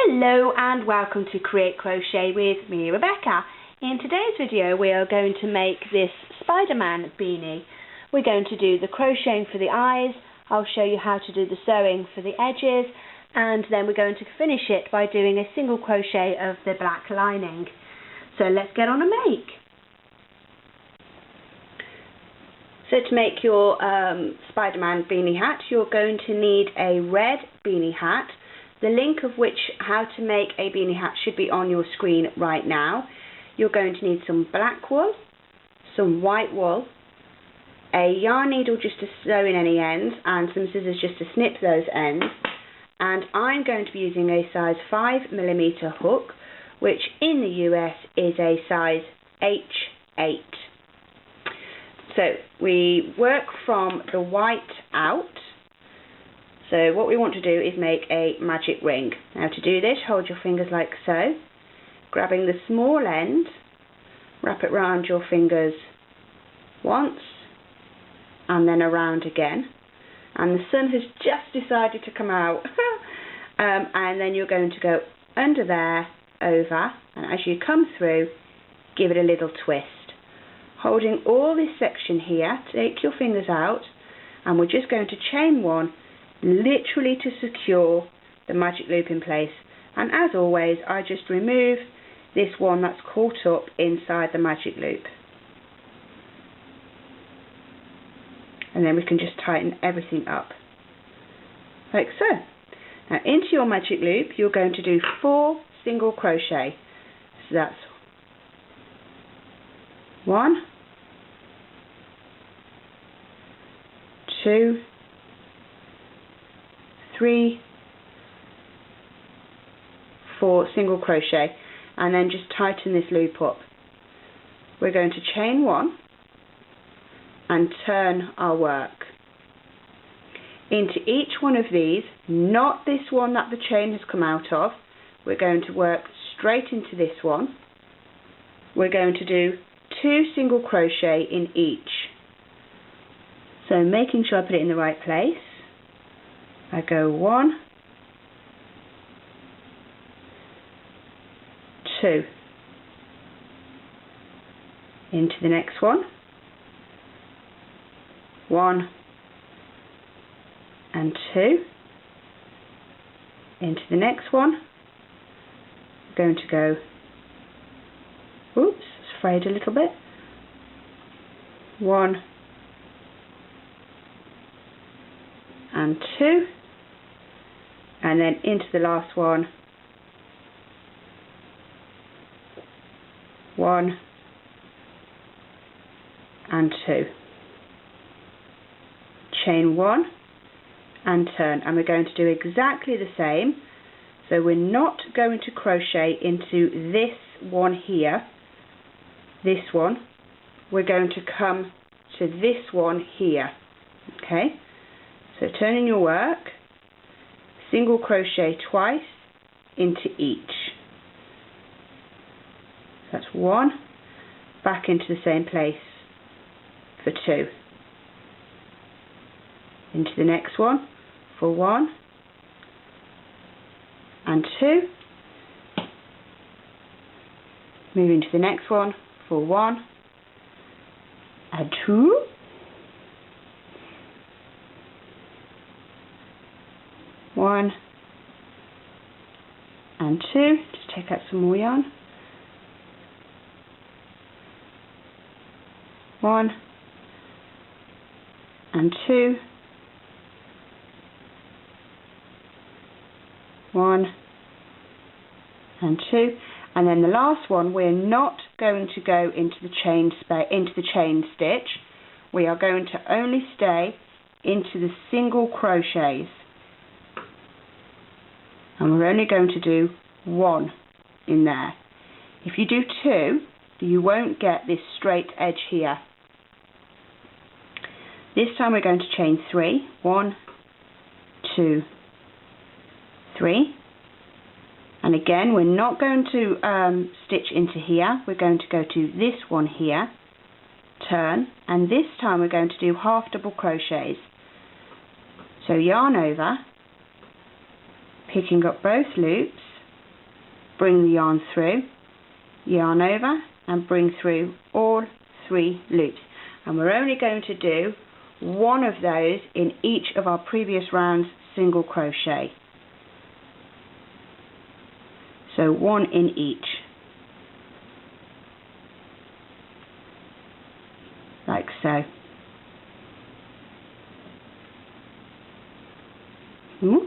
Hello and welcome to Create Crochet with me, Rebecca. In today's video we are going to make this Spiderman beanie. We're going to do the crocheting for the eyes, I'll show you how to do the sewing for the edges, and then we're going to finish it by doing a single crochet of the black lining. So let's get on and make. So to make your Spiderman beanie hat, you're going to need a red beanie hat, the link of which how to make a beanie hat should be on your screen right now. You're going to need some black wool, some white wool, a yarn needle just to sew in any ends, and some scissors just to snip those ends. And I'm going to be using a size 5mm hook, which in the US is a size H8. So we work from the white out. So what we want to do is make a magic ring. Now to do this, hold your fingers like so, grabbing the small end, wrap it around your fingers once and then around again. And the sun has just decided to come out. And then you're going to go under there, over, and as you come through, give it a little twist. Holding all this section here, take your fingers out, and we're just going to chain one, literally to secure the magic loop in place. And as always, I just remove this one that's caught up inside the magic loop. And then we can just tighten everything up, like so. Now into your magic loop, you're going to do 4 single crochet. So that's 1, 2, 3, 4 single crochet, and then just tighten this loop up. We're going to chain 1 and turn our work into each one of these, not this one that the chain has come out of. We're going to work straight into this one. We're going to do 2 single crochet in each. So making sure I put it in the right place, I go 1, 2, into the next one, 1 and 2, into the next one. I'm going to go, oops, it's frayed a little bit, 1 and 2, and then into the last one, 1 and 2. Chain 1 and turn, and we're going to do exactly the same. So we're not going to crochet into this one here, this one. We're going to come to this one here. Okay, so turning your work, single crochet twice into each. That's 1, back into the same place for 2. Into the next one for 1 and 2. Moving to the next one for 1 and 2. One and 2. Just take out some more yarn. 1 and 2. 1 and 2, and then the last one we're not going to go into the chain stitch. We are going to only stay into the single crochets, and we're only going to do 1 in there. If you do 2, you won't get this straight edge here. This time we're going to chain 3, 1, 2, 3, and again we're not going to stitch into here. We're going to go to this one here, turn, and this time we're going to do half double crochets. So yarn over, picking up both loops, bring the yarn through, yarn over and bring through all 3 loops, and we're only going to do one of those in each of our previous rounds single crochet, so 1 in each, like so. Oops.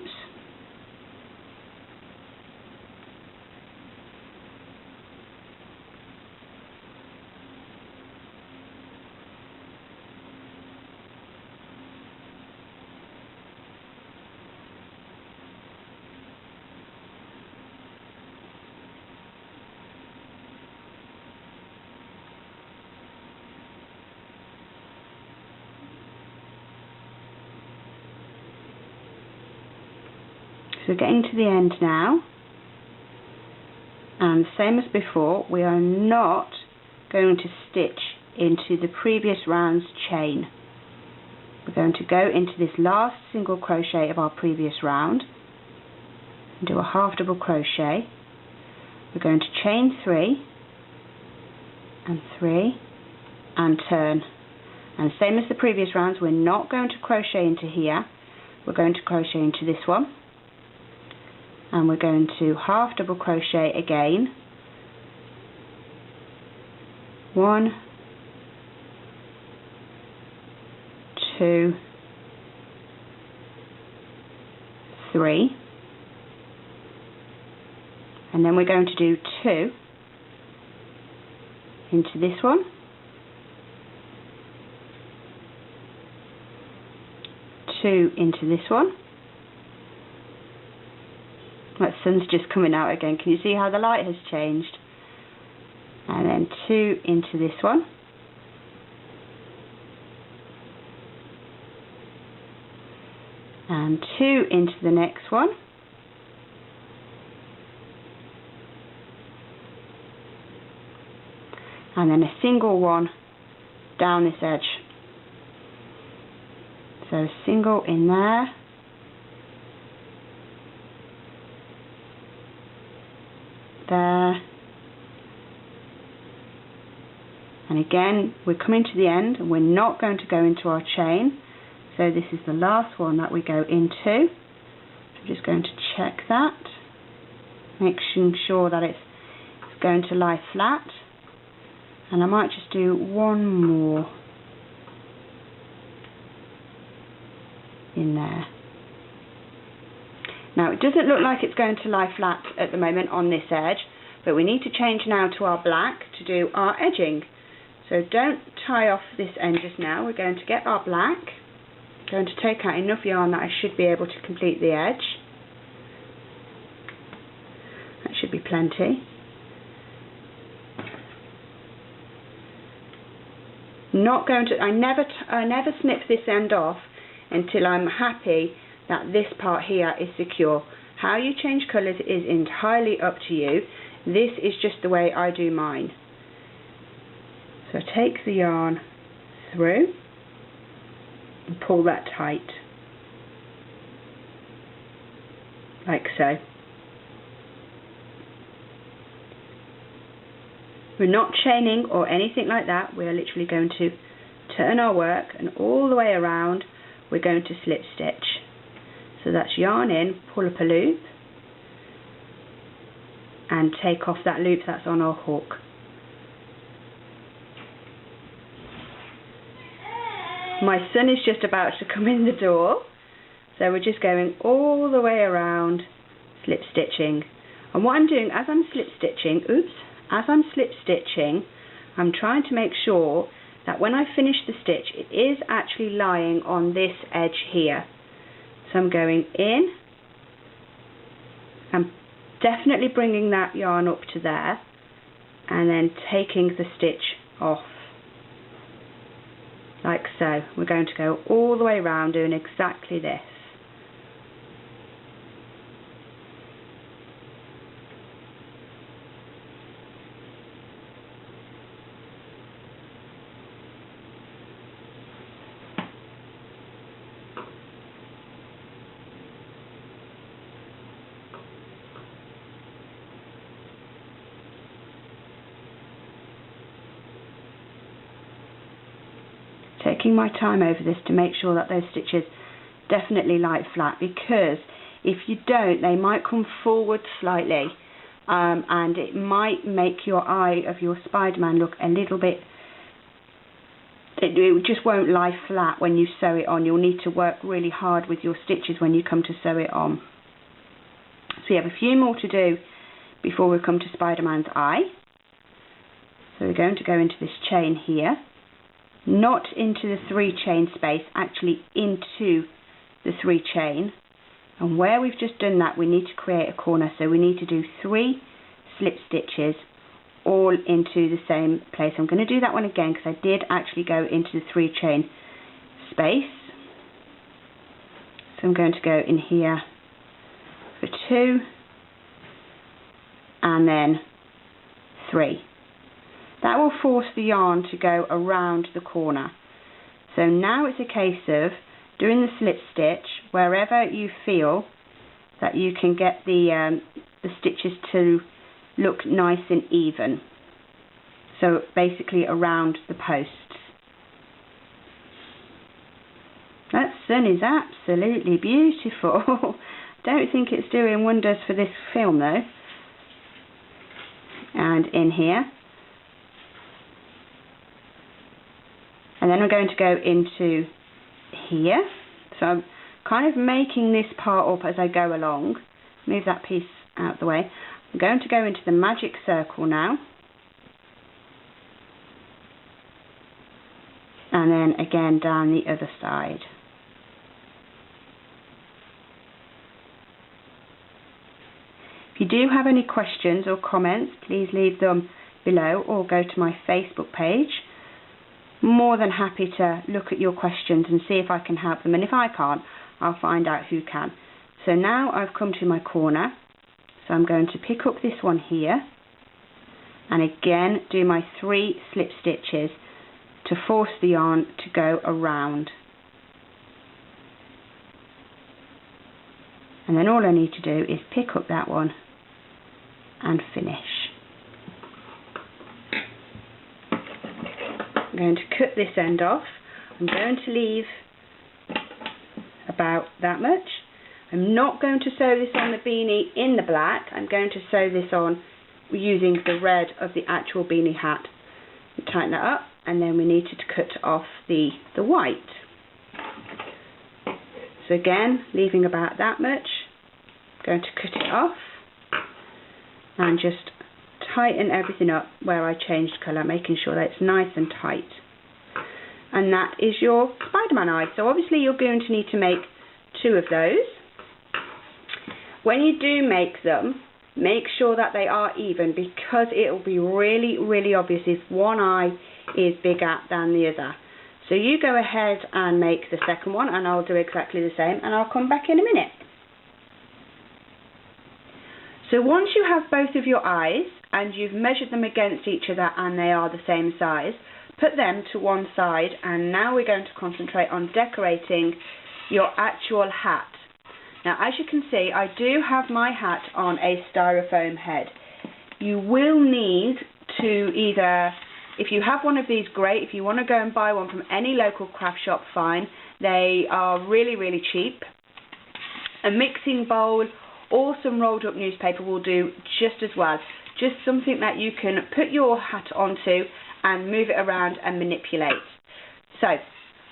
So we're getting to the end now, and same as before, we are not going to stitch into the previous round's chain. We're going to go into this last single crochet of our previous round and do a half double crochet. We're going to chain 3 and 3 and turn, and same as the previous rounds, we're not going to crochet into here, we're going to crochet into this one, and we're going to half double crochet again, 1, 2, 3, and then we're going to do 2 into this one, 2 into this one. That sun's just coming out again. Can you see how the light has changed? And then 2 into this one. And 2 into the next one. And then a single one down this edge. So a single in there. There, and again we're coming to the end and we're not going to go into our chain, so this is the last one that we go into. I'm just going to check that, making sure that it's going to lie flat, and I might just do one more in there. Now it doesn't look like it's going to lie flat at the moment on this edge, but we need to change now to our black to do our edging. So don't tie off this end just now, we're going to get our black, going to take out enough yarn that I should be able to complete the edge. That should be plenty. I never snip this end off until I'm happy that this part here is secure. How you change colours is entirely up to you. This is just the way I do mine. So take the yarn through and pull that tight, like so. We're not chaining or anything like that, we are literally going to turn our work, and all the way around we're going to slip stitch. So that's yarn in, pull up a loop and take off that loop that's on our hook. My son is just about to come in the door, so we're just going all the way around slip stitching. And what I'm doing as I'm slip stitching, I'm trying to make sure that when I finish the stitch it is actually lying on this edge here. So I'm going in, I'm definitely bringing that yarn up to there, and then taking the stitch off, like so. We're going to go all the way around doing exactly this. taking my time over this to make sure that those stitches definitely lie flat, because if you don't, they might come forward slightly, and it might make your eye of your Spiderman look a little bit, it just won't lie flat when you sew it on. You'll need to work really hard with your stitches when you come to sew it on. So you have a few more to do before we come to Spiderman's eye. So we're going to go into this chain here, not into the 3 chain space, actually into the 3 chain. And where we've just done that, we need to create a corner, so we need to do 3 slip stitches all into the same place. I'm going to do that one again because I did actually go into the 3 chain space. So I'm going to go in here for 2 and then 3. That will force the yarn to go around the corner. So now it's a case of doing the slip stitch wherever you feel that you can get the stitches to look nice and even. So basically around the posts. That sun is absolutely beautiful. Don't think it's doing wonders for this film though. And in here. And then I'm going to go into here. So I'm kind of making this part up as I go along. Move that piece out of the way. I'm going to go into the magic circle now. And then again down the other side. If you do have any questions or comments, please leave them below or go to my Facebook page. More than happy to look at your questions and see if I can help them, and if I can't, I'll find out who can. So now I've come to my corner, so I'm going to pick up this one here and again do my 3 slip stitches to force the yarn to go around. And then all I need to do is pick up that one and finish. I'm going to cut this end off. I'm going to leave about that much. I'm not going to sew this on the beanie in the black. I'm going to sew this on using the red of the actual beanie hat. Tighten that up, and then we need to cut off the white. So again, leaving about that much. I'm going to cut it off and just tighten everything up where I changed colour, making sure that it's nice and tight. And that is your Spiderman eye. So obviously you're going to need to make 2 of those. When you do make them, make sure that they are even, because it will be really, really obvious if one eye is bigger than the other. So you go ahead and make the second one, and I'll do exactly the same, and I'll come back in a minute. So once you have both of your eyes and you've measured them against each other and they are the same size, put them to one side, and now we're going to concentrate on decorating your actual hat. Now as you can see, I do have my hat on a styrofoam head. You will need to either, if you have one of these, great. If you want to go and buy one from any local craft shop, fine. They are really, really cheap. A mixing bowl or some rolled up newspaper will do just as well. Just something that you can put your hat onto and move it around and manipulate. So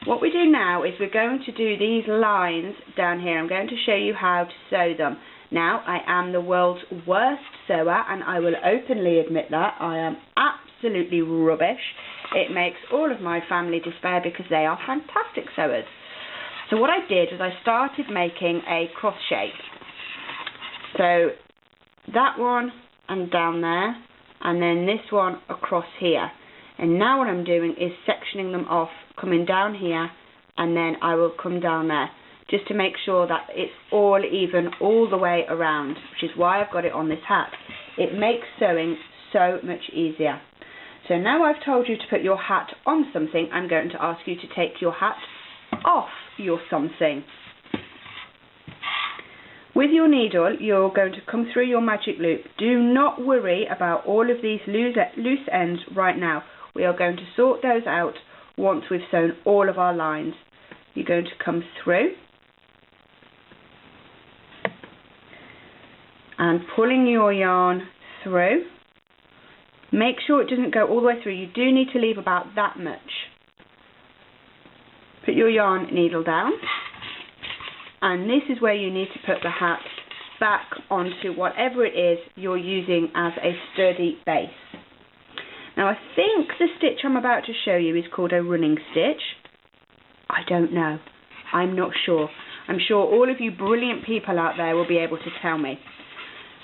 what we do now is we're going to do these lines down here. I'm going to show you how to sew them. Now, I am the world's worst sewer, and I will openly admit that. I am absolutely rubbish. It makes all of my family despair because they are fantastic sewers. So what I did was I started making a cross shape. So that one and down there, and then this one across here. And now what I'm doing is sectioning them off, coming down here, and then I will come down there, just to make sure that it's all even all the way around, which is why I've got it on this hat. It makes sewing so much easier. So now I've told you to put your hat on something, I'm going to ask you to take your hat off your something. With your needle, you're going to come through your magic loop. Do not worry about all of these loose ends right now. We are going to sort those out once we've sewn all of our lines. You're going to come through and pulling your yarn through. Make sure it doesn't go all the way through. You do need to leave about that much. Put your yarn needle down, and this is where you need to put the hat back onto whatever it is you're using as a sturdy base. Now I think the stitch I'm about to show you is called a running stitch. I don't know. I'm not sure. I'm sure all of you brilliant people out there will be able to tell me.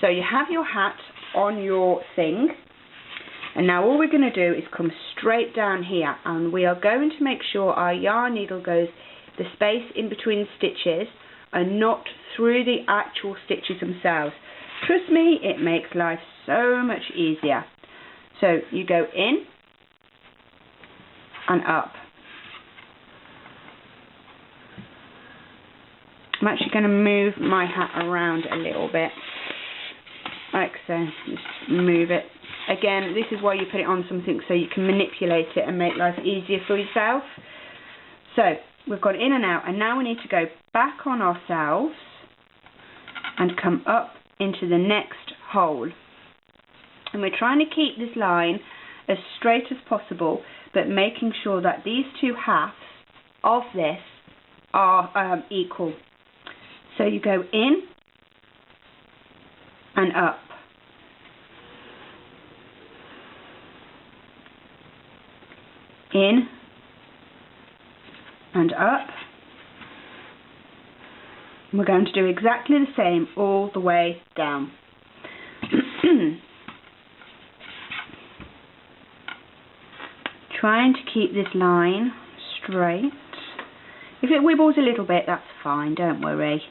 So you have your hat on your thing, and now all we're going to do is come straight down here, and we are going to make sure our yarn needle goes the space in between stitches and not through the actual stitches themselves. Trust me, it makes life so much easier. So you go in and up. I'm actually going to move my hat around a little bit, like so. Just move it. Again, this is why you put it on something, so you can manipulate it and make life easier for yourself. So we've gone in and out, and now we need to go back on ourselves and come up into the next hole. And we're trying to keep this line as straight as possible, but making sure that these two halves of this are equal. So you go in and up. In and up. We're going to do exactly the same all the way down. Trying to keep this line straight. If it wibbles a little bit, that's fine, don't worry.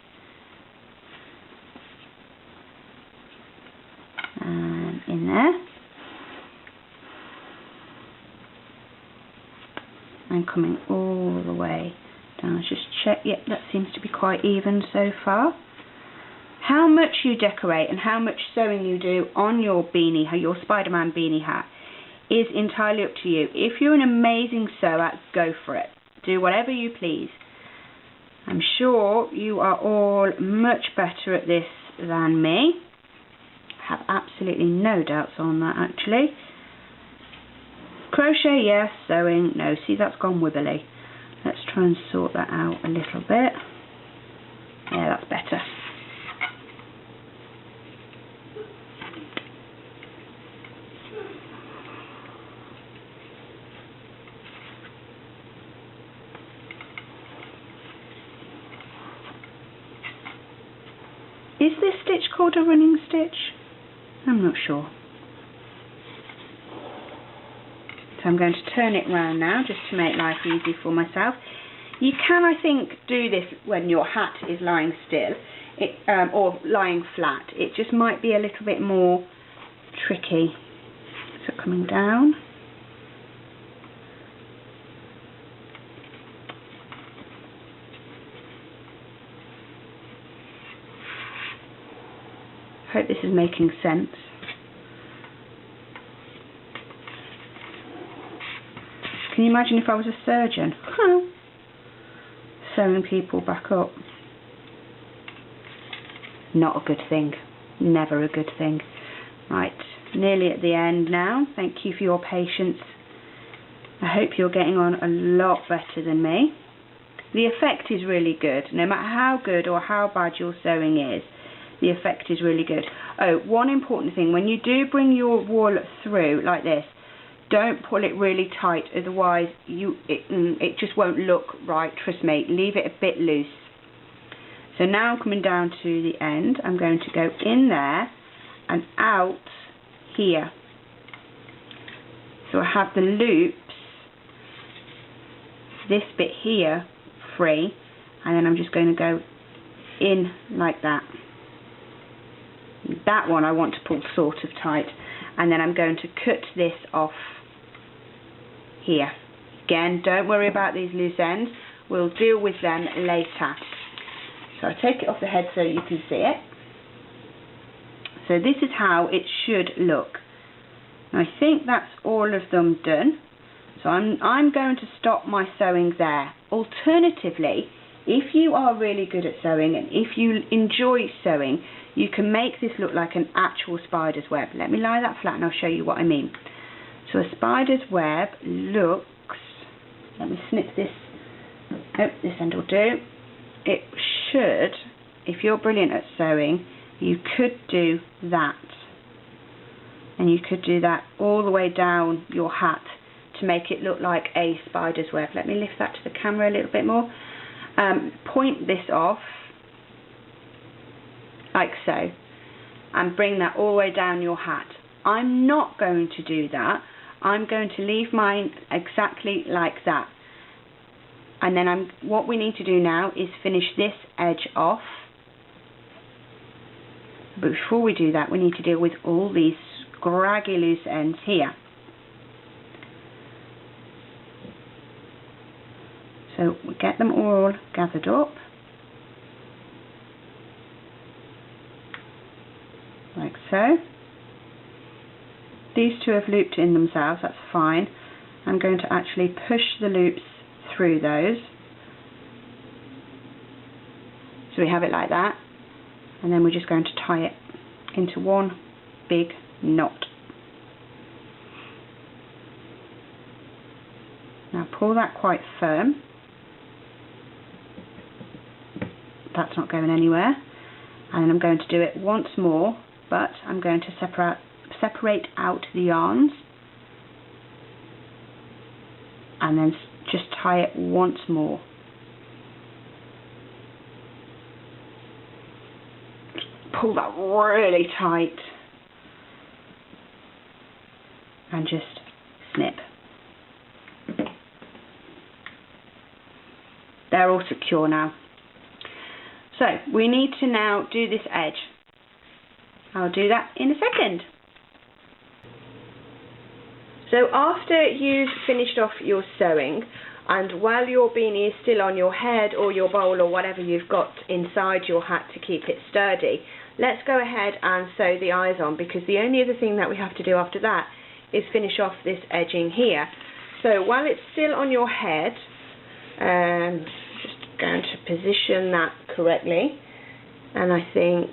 And in there. And coming all the way down. Let's just check. Yep, that seems to be quite even so far. How much you decorate and how much sewing you do on your beanie, your Spiderman beanie hat, is entirely up to you. If you're an amazing sewer, go for it. Do whatever you please. I'm sure you are all much better at this than me. I have absolutely no doubts on that, actually. Crochet, yes. Sewing, no. See, that's gone wibbly. Let's try and sort that out a little bit. Yeah, that's better. Is this stitch called a running stitch? I'm not sure. So I'm going to turn it round now just to make life easy for myself. You can, I think, do this when your hat is lying still or lying flat. It just might be a little bit more tricky. So coming down. Hope this is making sense. Can you imagine if I was a surgeon? Sewing people back up. Not a good thing. Never a good thing. Right, nearly at the end now. Thank you for your patience. I hope you're getting on a lot better than me. The effect is really good. No matter how good or how bad your sewing is, the effect is really good. Oh, one important thing, when you do bring your wool through like this, don't pull it really tight, otherwise it just won't look right, trust me. Leave it a bit loose. So now I'm coming down to the end. I'm going to go in there and out here. So I have the loops, this bit here free, and then I'm just going to go in like that. That one I want to pull sort of tight, and then I'm going to cut this off here. Again, don't worry about these loose ends, we'll deal with them later. So I take it off the head so you can see it. So this is how it should look. I think that's all of them done. So I'm going to stop my sewing there. Alternatively, if you are really good at sewing and if you enjoy sewing, you can make this look like an actual spider's web. Let me lie that flat and I'll show you what I mean. So a spider's web looks, let me snip this, oh, this end will do. It should, if you're brilliant at sewing, you could do that. And you could do that all the way down your hat to make it look like a spider's web. Let me lift that to the camera a little bit more. Point this off like so and bring that all the way down your hat. I'm not going to do that. I'm going to leave mine exactly like that. And then what we need to do now is finish this edge off. But before we do that, we need to deal with all these scraggy loose ends here. So we get them all gathered up like so. These two have looped in themselves, that's fine. I'm going to actually push the loops through those. So we have it like that, and then we're just going to tie it into one big knot. Now pull that quite firm. That's not going anywhere. And I'm going to do it once more, but I'm going to separate out the yarns and then just tie it once more. Pull that really tight and just snip. They're all secure now. So we need to now do this edge. I'll do that in a second. So after you've finished off your sewing, and while your beanie is still on your head or your bowl or whatever you've got inside your hat to keep it sturdy, let's go ahead and sew the eyes on, because the only other thing that we have to do after that is finish off this edging here. So while it's still on your head, just going to position that correctly, and I think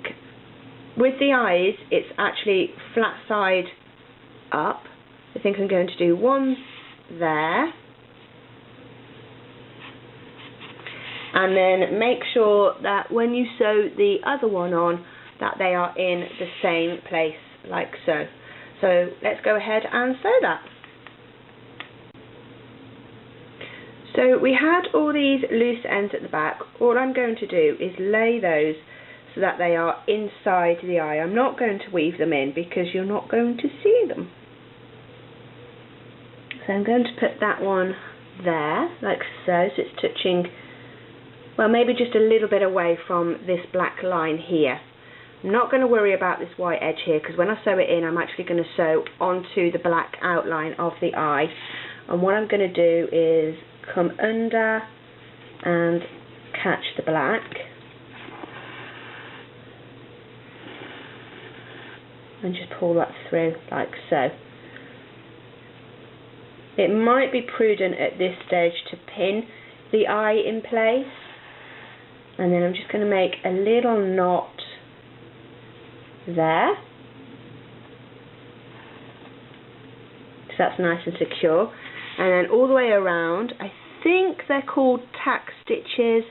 with the eyes it's actually flat side up. I think I'm going to do one there, and then make sure that when you sew the other one on that they are in the same place like so. So let's go ahead and sew that. So we had all these loose ends at the back. All I'm going to do is lay those so that they are inside the eye. I'm not going to weave them in because you're not going to see them. So I'm going to put that one there, like so, so it's touching, well, maybe just a little bit away from this black line here. I'm not going to worry about this white edge here, because when I sew it in, I'm actually going to sew onto the black outline of the eye. And what I'm going to do is come under and catch the black. And just pull that through, like so. It might be prudent at this stage to pin the eye in place, and then I'm just going to make a little knot there, so that's nice and secure. And then all the way around, I think they're called tack stitches.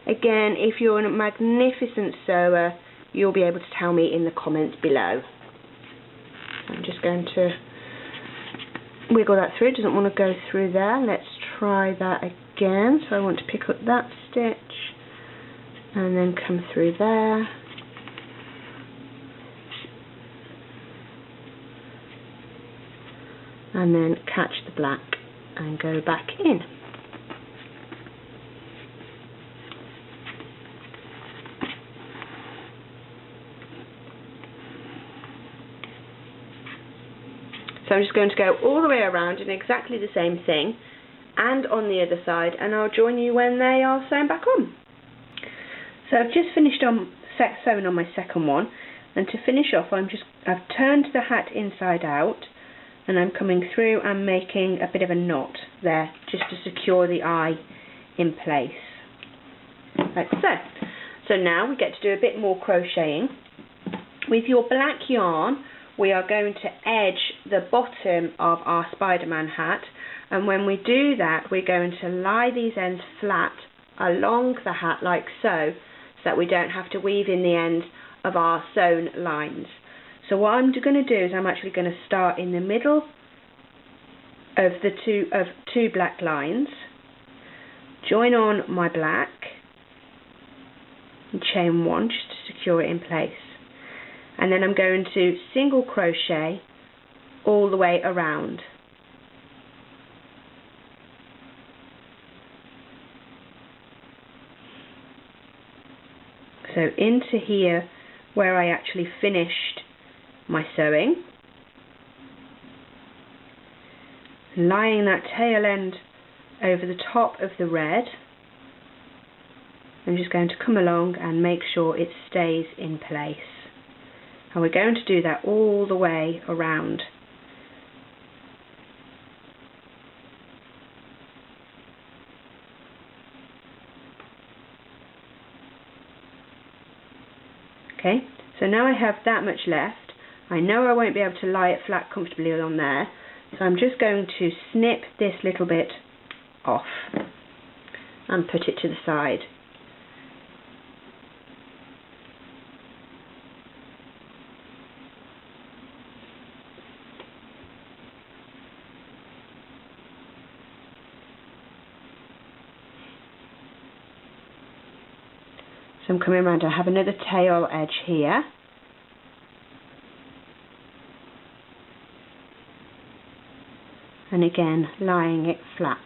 Again, if you're a magnificent sewer, you'll be able to tell me in the comments below. I'm just going to wiggle that through. It doesn't want to go through there. Let's try that again. So I want to pick up that stitch and then come through there. And then catch the black and go back in. So I'm just going to go all the way around in exactly the same thing and on the other side, and I'll join you when they are sewn back on. So I've just finished on sewing on my second one, and to finish off I've turned the hat inside out, and I'm coming through and making a bit of a knot there just to secure the eye in place, like so. So now we get to do a bit more crocheting. With your black yarn, we are going to edge the bottom of our Spiderman hat, and when we do that, we're going to lie these ends flat along the hat like so that we don't have to weave in the end of our sewn lines. So what I'm going to do is I'm actually going to start in the middle of the two black lines, join on my black, and chain one just to secure it in place, and then I'm going to single crochet all the way around. So into here where I actually finished my sewing, lying that tail end over the top of the red. I'm just going to come along and make sure it stays in place, and we're going to do that all the way around. Okay, so now I have that much left. I know I won't be able to lie it flat comfortably on there, so I'm just going to snip this little bit off and put it to the side. So I'm coming around, I have another tail edge here. And again, lying it flat.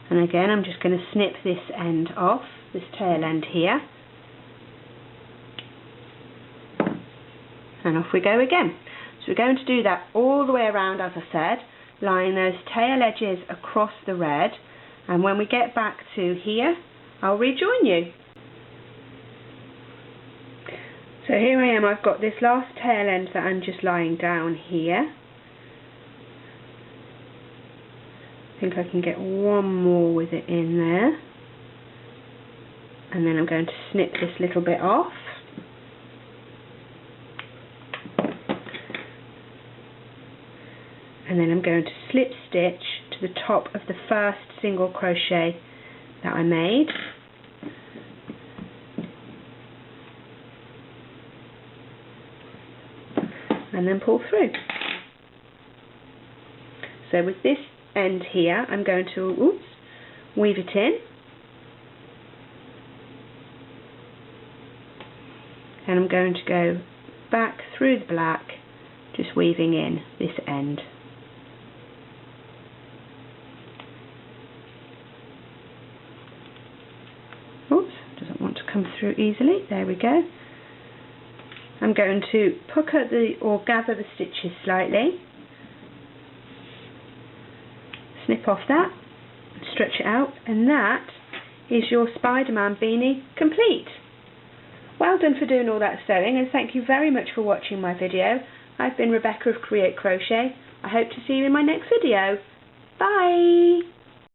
And again, I'm just going to snip this end off, this tail end here. And off we go again. So we're going to do that all the way around, as I said, lying those tail edges across the red. And when we get back to here, I'll rejoin you. So here I am, I've got this last tail end that I'm just lying down here. I think I can get one more with it in there, and then I'm going to snip this little bit off, and then I'm going to slip stitch to the top of the first single crochet that I made, and then pull through. So with this end here, I'm going to weave it in, and I'm going to go back through the black, just weaving in this end. Oops, doesn't want to come through easily. There we go. I'm going to pucker or gather the stitches slightly, snip off that, stretch it out, and that is your Spiderman beanie complete. Well done for doing all that sewing, and thank you very much for watching my video. I've been Rebecca of Create Crochet. I hope to see you in my next video. Bye!